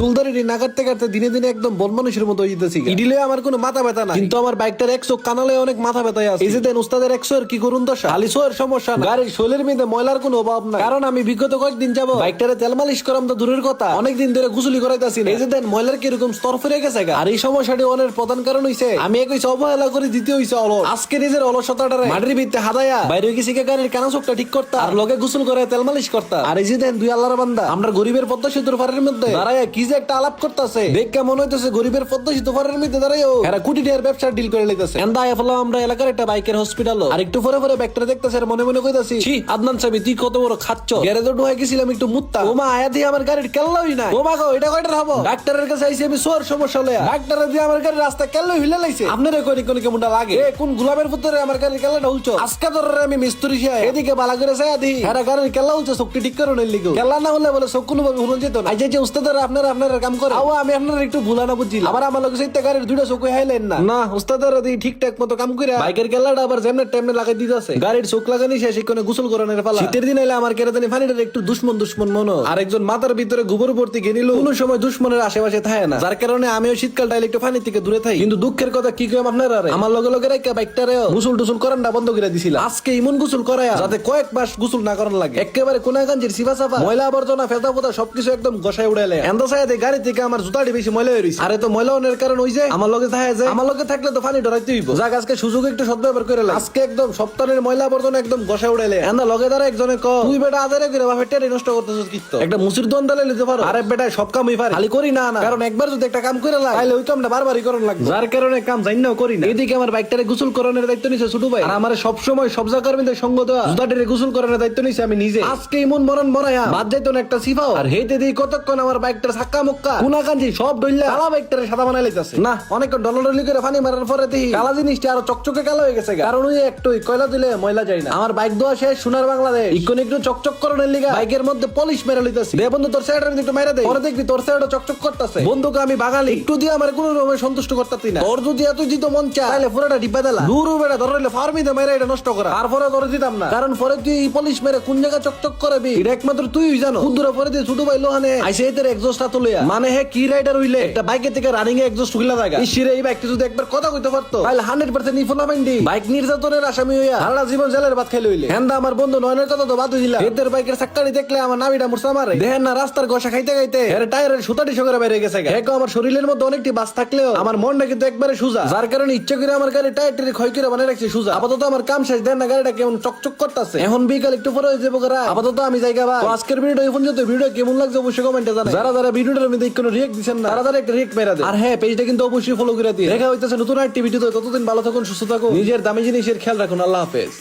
চুলদারি না কাটতে কাটতে দিনে দিনে একদম বন মানুষের মতো হয়ে যেতেছি। ইডিলে আমার কোনো মাথা ব্যথা না, কিন্তু আমার বাইকটার একশো কানালে অনেক মাথা ব্যথায় আছে। এই যে দেন উস্তাদের একশো এর কি করুন দশা, খালি শোয়ের সমস্যা না, গাড়ির শৈলের মধ্যে ময়লার কোনো অভাব না। কারণ আমি বিগত কয়েকদিন যাবো বাইকটারে তেল মালিশ করাম তো দূরের কথা, অনেকদিন ধরে গুসুলি করাইতাছি। এই যে দেন ময়লার কিরকম স্তর ফিরে গেছে। আর এই সমস্যাটি অনেক প্রধান কারণ হইছে আমি একই অবহেলা করে দিতে হইছে অলস। আজকে নিজের অলসতাটারে মাটির ভিত্তে হাদায়া বাইরে গেছি গাড়ির কানা চোখটা ঠিক করতা, আর লগে গোসল করে তেল মালিশ করতা। আর এই যে দেন দুই আল্লাহর বান্দা আমরা গরিবের পদ্মা সেতুর পাড়ের মধ্যে দাঁড়ায় কি যে একটা আলাপ করতেছে, দেখে মনে হইতেছে গরিবের পদ্মা সেতু পাড়ের মধ্যে দাঁড়ায়ও এরা কোটি টাকার ব্যবসা ডিল করে লইতেছে। এন্ডা এফলা আমরা এলাকার একটা বাইকের হসপিটাল, আর একটু পরে পরে ব্যাগটা দেখতেছে আর মনে মনে কইতাছি, ছি আদনান সাহেব তুই কত বড় খাচ্ছ। গ্যারেজে ঢুকে গেছিলাম একটু মুত্তা, ওমা আয়া দিয়ে আমার গাড়ির কেল্লাই নাই। ওমা গো এটা কয়টার হবো, ডাক্তারের কাছে আইছি আমি সোর সমস্যা লয়া, ডাক্তার দিয়ে আমার গাড়ির রাস্তা কেল্লাই হিলে লাইছে। আপনারা কোনি কোনি কেমনটা লাগে, এ কোন গোলামের পুত্রে আমার গাড়ির কেল্লাটা উলছো। আজকে ধরে আমি মিস্ত্রি সাহেব এদিকে বালা করে চাই আদি এরা গাড়ির কেল্লা উলছো, চোখটি ঠিক করে নিল লিগো। কেল্লা না হলে বলে চোখ কোনো ভাবে হুলন যেত না। আজ যে উস্তাদের আপনারা কাম করে আও আমি আপনারা একটু ভুলা না বুঝছি, আবার আমার লগে সাইতে গাড়ির দুইটা চোখ হাইলেন না না উস্তাদের দি ঠিকঠাক মতো কাম করে বাইকের কেল্লাটা আবার যেমনে টাইমে লাগাই দিতেছে। গাড়ির চোখ লাগানি শেষ এখানে গোসল করানোর পালা। শীতের দিন এলে আমার কেরাদানি ফানিটার একটু দুশ্মন মনো, আরেকজন মাথার ভিতরে গোবর ভর্তি গেনিল, কোনো সময় দুশ্মনের আশেপাশে থাকে না, যার কারণে আমিও শীতকালটা একটু ফানি থেকে দূরে থাকি। কিন্তু দুঃখের কথা কি কইম আপনারা, আমার লগে লগে রাখা বাইকটারে গোসল টুসল করান না বন্ধ করে দিছিলাম। আজকে ইমন গোসল করায়া যাতে কয়েক মাস গোসল না করান লাগে, একেবারে কোনা গাঞ্জির সিফা সাফা ময়লা আবর্জনা ফেদা ফোদা সবকিছু একদম গসায় উড়াইলে এন্দ সাইতে গাড়ি থেকে আমার জুতাটি বেশি ময়লা হয়ে রইছে। আরে তো ময়লা হওয়ার কারণ ওই যে আমার লগে থাকে যে আমার লগে থাকলে তো ফানি ডরাইতে হইব। যাক আজকে সুযোগ একটু সদ্ব্যবহার করে লাগে, আজকে একদম সপ্তাহের ময়লা আবর্জনা একদম গসায় উড়াইলে এন্দ লগে দ্বারা একজনে ক তুই বেটা আদারে করে বাপের টেরি নষ্ট করতেছিস কিত্ত একটা মুসির দন্দালে নিতে পারো। আরে বেটা সব কামই পারে, খালি করি না না, কারণ একবার যদি একটা কাম করে লাগে তাহলে ওই কামটা বারবারই করন লাগবে, যার কারণে কাম জানিনাও করি না। এদিকে আমার বাইকটারে গোসল করানোর দায়িত্ব নিছে ছোট ভাই, আর আমার সব সময় সব জায়গার মধ্যে সঙ্গ দেওয়া জুতাটিরে গোসল করানোর দায়িত্ব নিছে আমি নিজে। আজকে ইমন মরণ মরায়া বাদ যাইতো না একটা সিফাও, আর হেইতে দিই কতক্ষণ আমার বাইকটার ছাক্কা মুক্কা কোনা কাঞ্জি সব ডইলা কালা বাইকটারে সাদা বানাই লাইতাছে। না অনেক ডলাডলি করে পানি মারার পরে দেখি কালা জিনিসটা আরো চকচকে কালো হয়ে গেছে, কারণ ওই একটু কয়লা দিলে ময়লা যায় না। আমার বাইক দোয়া শেষ সোনার বাংলাদেশ ইকোন একটু চকচক করানোর লিগা বাইকের মধ্যে পলিশ মেরে লইতাছি। দে বন্ধু তোর সাইডটা একটু মেরে দে, পরে দেখবি তোর সাইডটা চকচক করতেছে। বন্ধুকে আমি বাগালি একটু দিয়ে আমার কোনো রকম সন্তুষ্ট করতেছি না, তোর যদি এত জিতো মন চায় তাহলে পুরোটা ডিব্বা দিলা দূরও বেড়া ধরলে ফার্মিতে মেরে এটা নষ্ট করা, তারপরে ধরে দিতাম না, কারণ পরে তুই পলিশ মেরে কোন জায়গা চকচক করবি এটা একমাত্র তুই জানো। কুদুরা পরে দিয়ে ছোট ভাই লোহানে আইসে এদের এক্সস্টটা তুলিয়া মানে হে কি রাইডার হইলে একটা বাইকের থেকে রানিং এ এক্সস্ট হইলা জায়গা ইসিরে এই বাইকটা যদি একবার কথা কইতে পারতো তাহলে 100% নিফলা মাইন্ডি বাইক নির্যাতনের আসামি হইয়া সারা জীবন জেলের ভাত খাইলে হইলে। হেন্দা আমার বন্ধু নয়নের কথা তো বাদ দিলা, এদের বাইকের চাক্কারি দেখলে আমার নাবিটা মুরসা মারে, দেখেন না রাস্তার ঘষা খাইতে খাইতে এর টায়ারের সুতাটি সঙ্গে বাইরে গেছে। দেখো আমার শরীরের মধ্যে অনেকটি বাস থাকলেও আমার মনটা কিন্তু একবারে সুজা, যার কারণে ইচ্ছা করে আমার গাড়ি টায়ারটি ক্ষয় করে বানাই রাখছি সুজা। আপাতত আমার কাম শেষ, দেন না গাড়িটা কেমন চকচক করতেছে, এখন বিকাল একটু পরে হয়ে যাবো। আপাতত আমি জায়গা বা আজকের ভিডিও এই পর্যন্ত। ভিডিও কেমন লাগছে অবশ্যই কমেন্টে জানান, যারা যারা ভিডিওটার মধ্যে কোনো রিয়েক্ট দিচ্ছেন না তারা একটা রিয়েক্ট মেরা দেন, আর হ্যাঁ পেজটা কিন্তু অবশ্যই ফলো করে দিয়ে দেখা হইতেছে নতুন একটা ভিডিওতে। ততদিন ভালো থাকুন, সুস্থ থাকুন, নিজের দামি জিনিসের খেয়াল রাখুন। আল্লাহ হাফেজ।